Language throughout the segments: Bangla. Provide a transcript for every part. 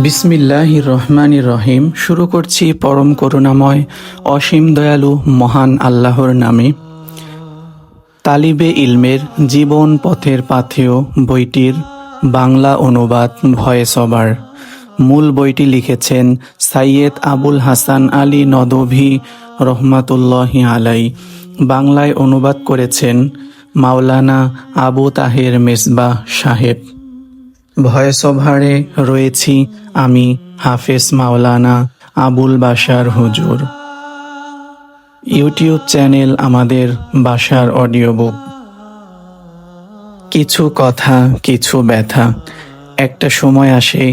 বিসমিল্লাহির রহমানির রহিম। শুরু করছি পরম করুণাময় অসীম দয়ালু মহান আল্লাহর নামে। তালিবে ইলমের জীবন পথের পাথেয় বইটির বাংলা অনুবাদ ভয়েস ওভার। মূল বইটি লিখেছেন সাইয়েদ আবুল হাসান আলী নদভী রহমাতুল্লাহি আলাই। বাংলায় অনুবাদ করেছেন মাওলানা আবু তাহের মেজবাহ সাহেব। ভয়েস ওভারে রয়েছি আমি, হাফেজ মাওলানা আবুল বাশার হুজুর। ইউটিউব চ্যানেল আমাদের বাশার অডিও বুক। কিছু কথা, কিছু ব্যথা। একটা সময় আসে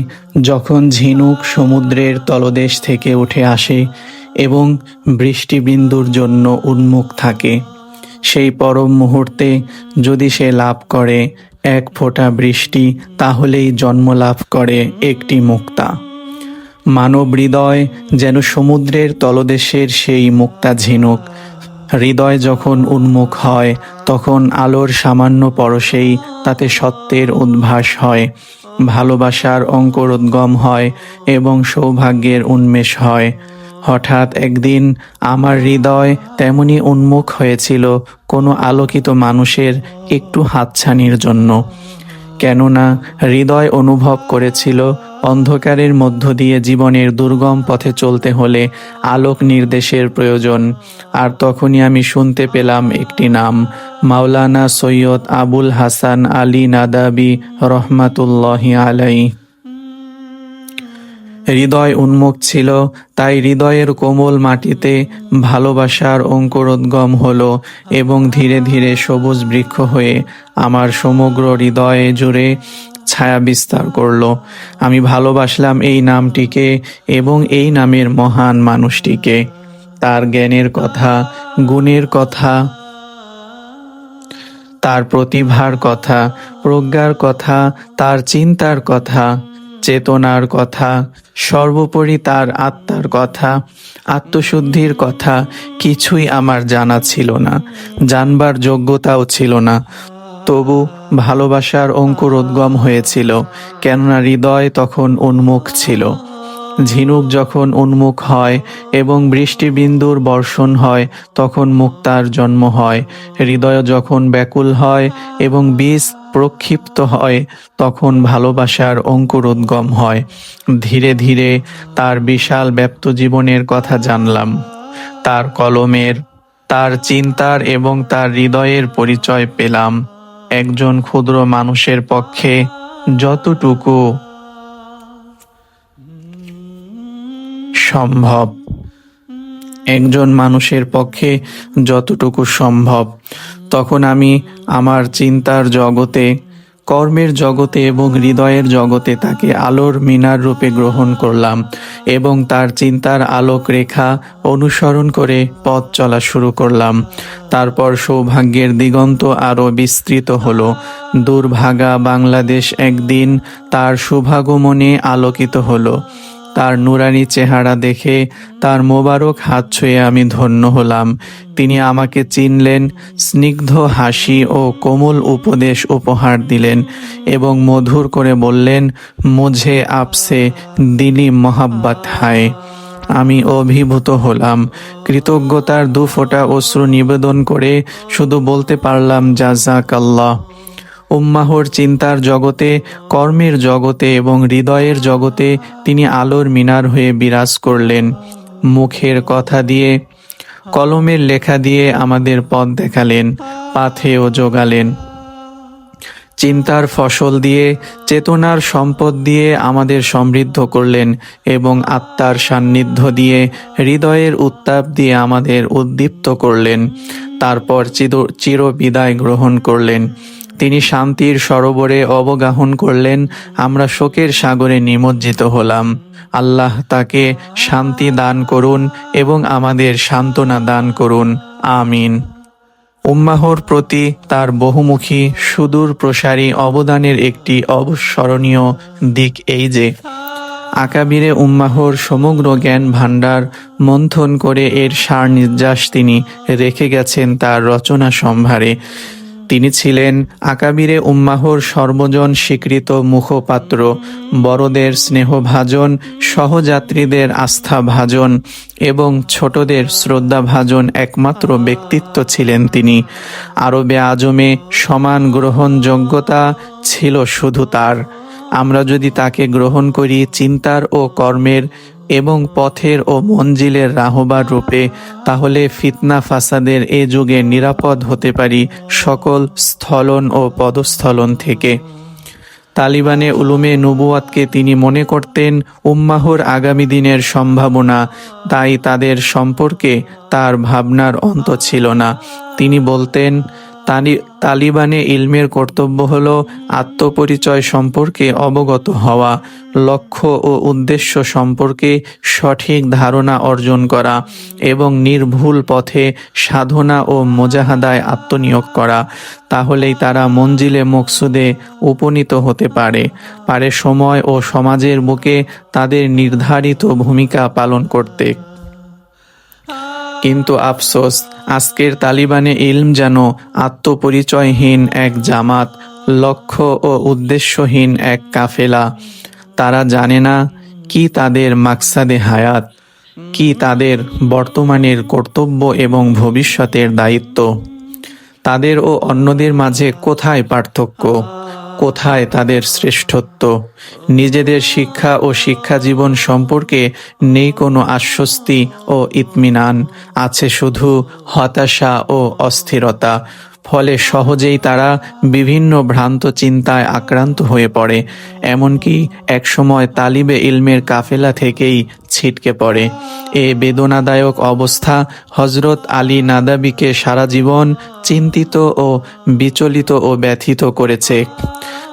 যখন ঝিনুক সমুদ্রের তলদেশ থেকে উঠে আসে এবং বৃষ্টিবিন্দুর জন্য উন্মুখ থাকে। সেই পরম মুহূর্তে যদি সে লাভ করে এক ফোঁটা বৃষ্টি, তাহলেই জন্ম লাভ করে একটি মুক্তা। মানব হৃদয় যেন সমুদ্রের তলদেশের সেই মুক্তা ঝিনুক। হৃদয় যখন উন্মুখ হয় তখন আলোর সামান্য পরশেই তাতে সত্যের উদ্ভাস হয়, ভালোবাসার অঙ্কুরোদ্গম হয় এবং সৌভাগ্যের উন্মেষ হয়। হঠাৎ একদিন আমার হৃদয় তেমনি উন্মুখ হয়েছিল কোনো আলোকিত মানুষের একটু হাতছানির জন্য। কেননা হৃদয় অনুভব করেছিল অন্ধকারের মধ্য দিয়ে জীবনের দুর্গম পথে চলতে হলে আলোক নির্দেশের প্রয়োজন। আর তখনই আমি শুনতে পেলাম একটি নাম, মাওলানা সৈয়দ আবুল হাসান আলী নাদাবী রহমাতুল্লাহি আলাইহি। হৃদয় উন্মুখ ছিল, তাই হৃদয়ের কোমল মাটিতে ভালোবাসার অঙ্কুরোদ্গম হলো এবং ধীরে ধীরে সবুজ বৃক্ষ হয়ে আমার সমগ্র হৃদয়ে জুড়ে ছায়া বিস্তার করলো। আমি ভালোবাসলাম এই নামটিকে এবং এই নামের মহান মানুষটিকে। তার জ্ঞানের কথা, গুণের কথা, তার প্রতিভার কথা, প্রজ্ঞার কথা, তার চিন্তার কথা, চেতনার কথা, সর্বোপরি তার আত্মার কথা, আত্মশুদ্ধির কথা কিছুই আমার জানা ছিল না, জানবার যোগ্যতাও ছিল না। তবু ভালোবাসার অঙ্কুরোদ্গম হয়েছিল, কেননা হৃদয় তখন উন্মুখ ছিল। ঝিনুক যখন উন্মুখ হয় এবং বৃষ্টিবিন্দুর বর্ষণ হয় তখন মুক্তার জন্ম হয়। হৃদয় যখন ব্যাকুল হয় এবং বীজ প্রক্ষিপ্ত হয় তখন ভালোবাসার অঙ্কুরোদ্গম হয়। ধীরে ধীরে তার বিশাল ব্যাপ্ত জীবনের কথা জানলাম। তার কলমের, তার চিন্তার এবং তার হৃদয়ের পরিচয় পেলাম। একজন ক্ষুদ্র মানুষের পক্ষে যতটুকু সম্ভব, একজন মানুষের পক্ষে যতটুকু সম্ভব, তখন আমি আমার চিন্তার জগতে, কর্মের জগতে এবং হৃদয়ের জগতে তাকে আলোর মিনার রূপে গ্রহণ করলাম এবং তার চিন্তার আলোক রেখা অনুসরণ করে পথ চলা শুরু করলাম। তারপর সৌভাগ্যের দিগন্ত আরও বিস্তৃত হলো। দুর্ভাগা বাংলাদেশ একদিন তার শুভাগমনে আলোকিত হলো। তার নুরানি চেহারা দেখে, তার মোবারক হাত ছুঁয়ে আমি ধন্য হলাম। তিনি আমাকে চিনলেন, স্নিগ্ধ হাসি ও কোমল উপদেশ উপহার দিলেন এবং মধুর করে বললেন, মুঝে আপসে দিলি মোহাব্বত হায়। আমি অভিভূত হলাম। কৃতজ্ঞতার দু ফোঁটা অশ্রু নিবেদন করে শুধু বলতে পারলাম জাযাকাল্লাহ। উম্মাহর চিন্তার জগতে, কর্মের জগতে এবং হৃদয়ের জগতে তিনি আলোর মিনার হয়ে বিরাজ করলেন। মুখের কথা দিয়ে, কলমের লেখা দিয়ে আমাদের পথ দেখালেন, পাথেও যোগালেন। চিন্তার ফসল দিয়ে, চেতনার সম্পদ দিয়ে আমাদের সমৃদ্ধ করলেন এবং আত্মার সান্নিধ্য দিয়ে, হৃদয়ের উত্তাপ দিয়ে আমাদের উদ্দীপ্ত করলেন। তারপর চির বিদায় গ্রহণ করলেন। তিনি শান্তির সরোবরে অবগাহন করলেন। আমরা শোকের সাগরে নিমজ্জিত হলাম। আল্লাহ তাকে শান্তি দান করুন এবং আমাদের সান্ত্বনা দান করুন, আমিন। উম্মাহর প্রতি তার বহুমুখী সুদূর প্রসারী অবদানের একটি অবিস্মরণীয় দিক এই যে, আকাবিরে উম্মাহর সমগ্র জ্ঞান ভাণ্ডার মন্থন করে এর সার নির্যাস তিনি রেখে গেছেন তার রচনা সম্ভারে। তিনি ছিলেন আকাবিরে উম্মাহর সর্বজন স্বীকৃত মুখপাত্র, বড়দের স্নেহভাজন, সহযাত্রীদের আস্থাভাজন এবং ছোটদের শ্রদ্ধাভাজন একমাত্র ব্যক্তিত্ব ছিলেন তিনি। আরবে আজমে সমান গ্রহণযোগ্যতা ছিল শুধু তার। আমরা যদি তাকে গ্রহণ করি চিন্তার ও কর্মের এবং পথের ও মঞ্জিলের রাহবার রূপে, তাহলে ফিতনা ফাসাদের এ যুগে নিরাপদ হতে পারি সকল স্থলন ও পদস্থলন থেকে। তালিবানে উলুমে নবুয়াতকে তিনি মনে করতেন উম্মাহর আগামী দিনের সম্ভাবনা, তাই তাদের সম্পর্কে তার ভাবনার অন্ত ছিল না। তিনি বলতেন, তালিবানে ইলমের কর্তব্য হল আত্মপরিচয় সম্পর্কে অবগত হওয়া, লক্ষ্য ও উদ্দেশ্য সম্পর্কে সঠিক ধারণা অর্জন করা এবং নির্ভুল পথে সাধনা ও মুজাহাদায় আত্মনিয়োগ করা। তাহলেই তারা মঞ্জিলে মকসুদে উপনীত হতে পারে সময় ও সমাজের বুকে তাদের নির্ধারিত ভূমিকা পালন করতে। কিন্তু আফসোস, আজকের তালিবানে ইলম যেন আত্মপরিচয়হীন এক জামাত, লক্ষ্য ও উদ্দেশ্যহীন এক কাফেলা। তারা জানে না কি তাদের মাকসাদে হায়াত, কি তাদের বর্তমানের কর্তব্য এবং ভবিষ্যতের দায়িত্ব। তাদের ও অন্যদের মাঝে কোথায় পার্থক্য, কোথায় তাদের শ্রেষ্ঠত্ব? নিজেদের শিক্ষা ও শিক্ষা জীবন সম্পর্কে নেই কোনো আশ্বস্তি ও ইতমিনান, আছে শুধু হতাশা ও অস্থিরতা। ফলে সহজেই তারা বিভিন্ন ভ্রান্ত চিন্তায় আক্রান্ত হয়ে পড়ে, এমনকি একসময় তালিবে ইলমের কাফেলা থেকেই ছিটকে পড়ে। এ বেদনাদায়ক অবস্থা হজরত আলী নাদাবিকে সারা জীবন চিন্তিত ও বিচলিত ও ব্যথিত করেছে।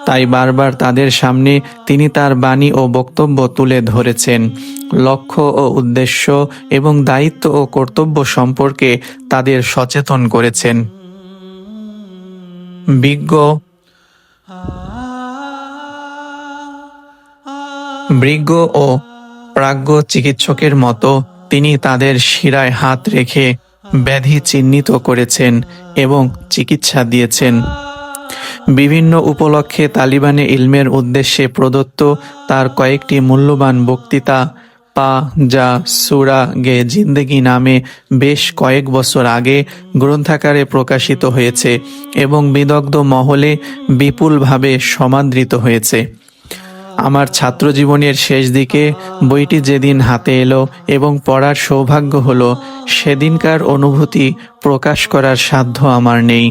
তাই বারবার তাদের সামনে তিনি তার বাণী ও বক্তব্য তুলে ধরেছেন। লক্ষ্য ও উদ্দেশ্য এবং দায়িত্ব ও কর্তব্য সম্পর্কে তাদের সচেতন করেছেন। বিজ্ঞ ও প্রাজ্ঞ চিকিৎসকের মতো তিনি তাদের শিরায় হাত রেখে ব্যাধি চিহ্নিত করেছেন এবং চিকিৎসা দিয়েছেন। বিভিন্ন উপলক্ষে তালিবানে ইলমের উদ্দেশ্যে প্রদত্ত তার কয়েকটি মূল্যবান বক্তৃতা যা সূরা গে জিন্দেগি নামে বেশ কয়েক বছর আগে গ্রন্থাকারে প্রকাশিত হয়েছে এবং বিদগ্ধ মহলে বিপুলভাবে সমাদৃত হয়েছে। আমার ছাত্রজীবনের শেষ দিকে বইটি যেদিন হাতে এলো এবং পড়ার সৌভাগ্য হলো, সেদিনকার অনুভূতি প্রকাশ করার সাধ্য আমার নেই।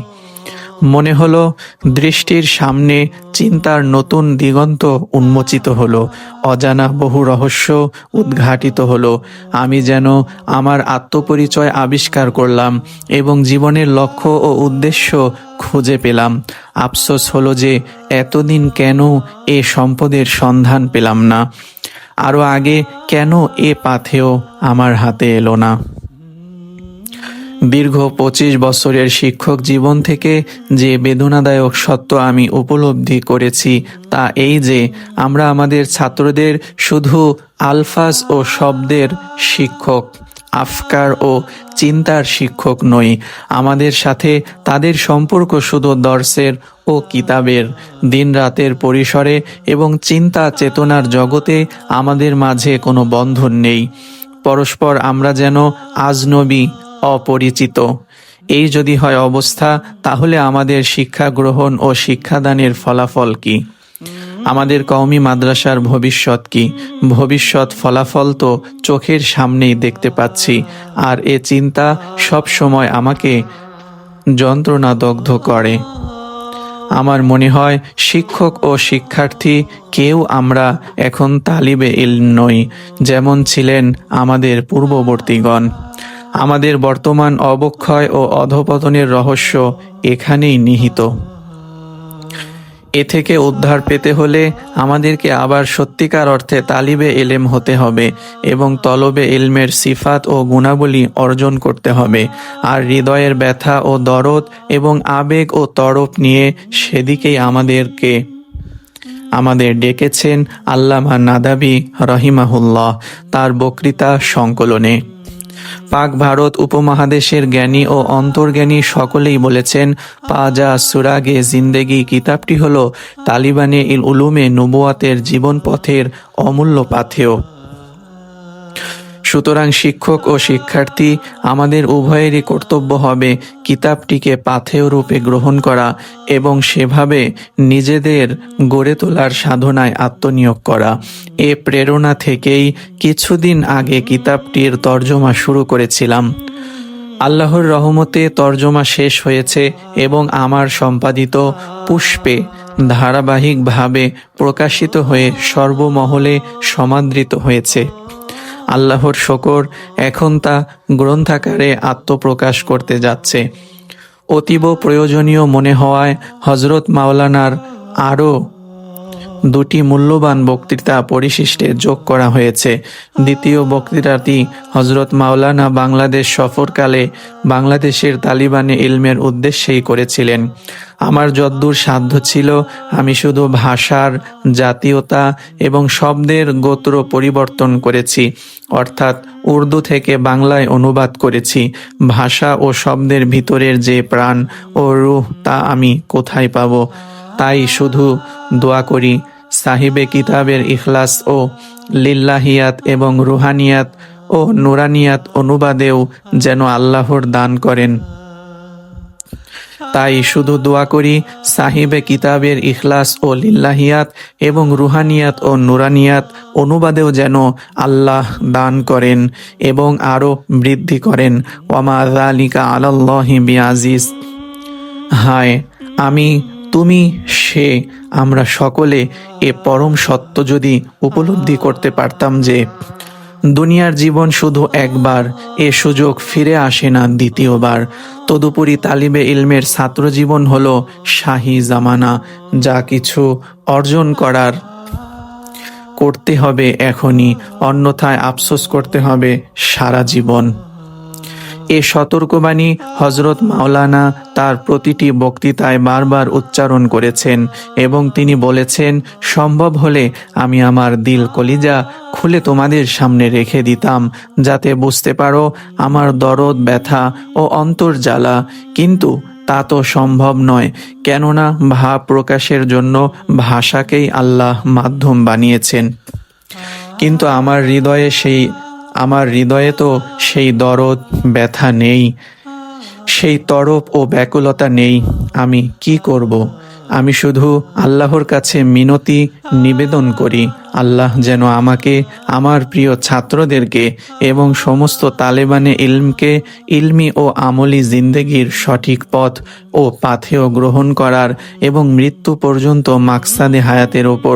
মনে হলো দৃষ্টির সামনে চিন্তার নতুন দিগন্ত উন্মোচিত হলো, অজানা বহু রহস্য উদ্ঘাটিত হলো। আমি যেন আমার আত্মপরিচয় আবিষ্কার করলাম এবং জীবনের লক্ষ্য ও উদ্দেশ্য খুঁজে পেলাম। আফসোস হলো যে এতদিন কেন এ সম্পদের সন্ধান পেলাম না, আরও আগে কেন এ পাথেয় আমার হাতে এলো না। দীর্ঘ 25 বছরের শিক্ষক জীবন থেকে যে বেদনাদায়ক সত্য আমি উপলব্ধি করেছি তা এই যে আমরা আমাদের ছাত্রদের শুধু আলফাজ ও শব্দের শিক্ষক, আফকার ও চিন্তার শিক্ষক নই। আমাদের সাথে তাদের সম্পর্ক শুধু দর্শের ও কিতাবের, দিন রাতের পরিসরে এবং চিন্তা চেতনার জগতে আমাদের মাঝে কোনো বন্ধন নেই। পরস্পর আমরা যেন আজনবী, অপরিচিত। এই যদি হয় অবস্থা, তাহলে আমাদের শিক্ষা গ্রহণ ও শিক্ষাদানের ফলাফল কি? আমাদের কওমি মাদ্রাসার ভবিষ্যৎ কি? ভবিষ্যৎ ফলাফল তো চোখের সামনেই দেখতে পাচ্ছি, আর এ চিন্তা সব সময় আমাকে যন্ত্রণাদগ্ধ করে। আমার মনে হয় শিক্ষক ও শিক্ষার্থী কেউ আমরা এখন তালিবে ইলম নই, যেমন ছিলেন আমাদের পূর্ববর্তীগণ। আমাদের বর্তমান অবক্ষয় ও অধঃপতনের রহস্য এখানেই নিহিত। এ থেকে উদ্ধার পেতে হলে আমাদেরকে আবার সত্যিকার অর্থে তালিবে ইলম হতে হবে এবং তলবে ইলমের সিফাত ও গুণাবলী অর্জন করতে হবে। আর হৃদয়ের ব্যথা ও দরদ এবং আবেগ ও তড়প নিয়ে সেদিকেই আমাদের ডেকেছেন আল্লামা নাদাবী রহিমাহুল্লাহ তার বক্তৃতা সংকলনে। পাক ভারত উপমহাদেশের জ্ঞানী ও অন্তর্জ্ঞানী সকলেই বলেছেন, পাজা সুরাগে জিন্দেগি কিতাবটি হল তালিবানে উলুমে নবুয়াতের জীবন পথের অমূল্য পাথেয়। সুতরাং শিক্ষক ও শিক্ষার্থী আমাদের উভয়েরই কর্তব্য হবে কিতাবটিকে পাথেয় রূপে গ্রহণ করা এবং সেভাবে নিজেদের গড়ে তোলার সাধনায় আত্মনিয়োগ করা। এ প্রেরণা থেকেই কিছুদিন আগে কিতাবটির তর্জমা শুরু করেছিলাম। আল্লাহর রহমতে তর্জমা শেষ হয়েছে এবং আমার সম্পাদিত পুষ্পে ধারাবাহিকভাবে প্রকাশিত হয়ে সর্বমহলে সমাদৃত হয়েছে। আল্লাহর শকর, এখন তা গ্রন্থাকারে আত্মপ্রকাশ করতে যাচ্ছে। অতীব প্রয়োজনীয় মনে হওয়ায় হজরত মাওলানার আরও দুটি মূল্যবান বক্তৃতা পরিশিষ্টে যোগ করা হয়েছে। দ্বিতীয় বক্তৃতাটি হজরত মাওলানা বাংলাদেশ সফরকালে বাংলাদেশের তালিবানে ইলমের উদ্দেশ্যেই করেছিলেন। আমার যদ্দূর সাধ্য ছিল আমি শুধু ভাষার জাতীয়তা এবং শব্দের গোত্র পরিবর্তন করেছি, অর্থাৎ উর্দু থেকে বাংলায় অনুবাদ করেছি। ভাষা ও শব্দের ভিতরের যে প্রাণ ও রূহ তা আমি কোথায় পাব? তাই শুধু দোয়া করি সাহিবে কিতাবের ইখলাস ও লিল্লাহিয়াত এবং রুহানিয়াত ও নুরানিয়াত অনুবাদেও যেন আল্লাহর দান করেন। তাই শুধু দোয়া করি সাহিবে কিতাবের ইখলাস ও লিল্লাহিয়াত এবং রুহানিয়াত ও নুরানিয়াত অনুবাদেও যেন আল্লাহ দান করেন এবং আরও বৃদ্ধি করেন। ওয়ামা যালিকা আলাল্লাহি বিআজিজ। হায়, আমি, তুমি, সে, আমরা সকলে এ পরম সত্য যদি উপলব্ধি করতে পারতাম যে দুনিয়ার জীবন শুধু একবার, এ সুযোগ ফিরে আসে না দ্বিতীয়বার। তদুপরি তালিবে ইলমের ছাত্র জীবন হলো শাহী জামানা, যা কিছু অর্জন করার করতে হবে এখনই, অন্যথায় আফসোস করতে হবে সারা জীবন। এ সতর্কবাণী হজরত মাওলানা তার প্রতিটি বক্তৃতায় বারবার উচ্চারণ করেছেন এবং তিনি বলেছেন, সম্ভব হলে আমি আমার দিল কলিজা খুলে তোমাদের সামনে রেখে দিতাম যাতে বুঝতে পারো আমার দরদ, ব্যথা ও অন্তর্জ্বালা, কিন্তু তা তো সম্ভব নয়, কেননা ভাব প্রকাশের জন্য ভাষাকেই আল্লাহ মাধ্যম বানিয়েছেন। কিন্তু আমার হৃদয়ে তো সেই দরদ, ব্যথা নেই, সেই তরপ ও ব্যাকুলতা নেই। আমি কি করব? আমি শুধু আল্লাহর কাছে মিনতি নিবেদন করি, আল্লাহ যেন আমাকে, আমার প্রিয় ছাত্রদেরকে এবং সমস্ত তালেবানে ইলমকে ইলমি ও আমলি জিন্দেগির সঠিক পথ ও পাথেয় গ্রহণ করার এবং মৃত্যু পর্যন্ত মাকসাদে হায়াতের ওপর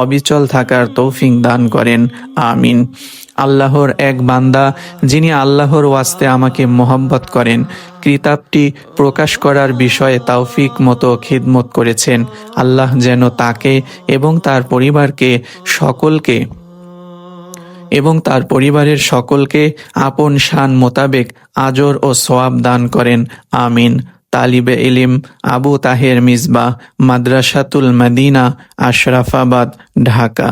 অবিচল থাকার তৌফিক দান করেন। আমিন। আল্লাহর এক বান্দা যিনি আল্লাহর ওয়াস্তে আমাকে মোহাব্বত করেন, কিতাবটি প্রকাশ করার বিষয়ে তৌফিক মতো খিদমত করেছেন। আল্লাহ যেন তাকে এবং তার পরিবারের সকলকে আপন শান মোতাবেক আজর ও সওয়াব দান করেন। আমিন। তালিবে ইলিম আবু তাহের মিসবাহ, মাদ্রাসাতুল মদিনা, আশরাফাবাদ, ঢাকা।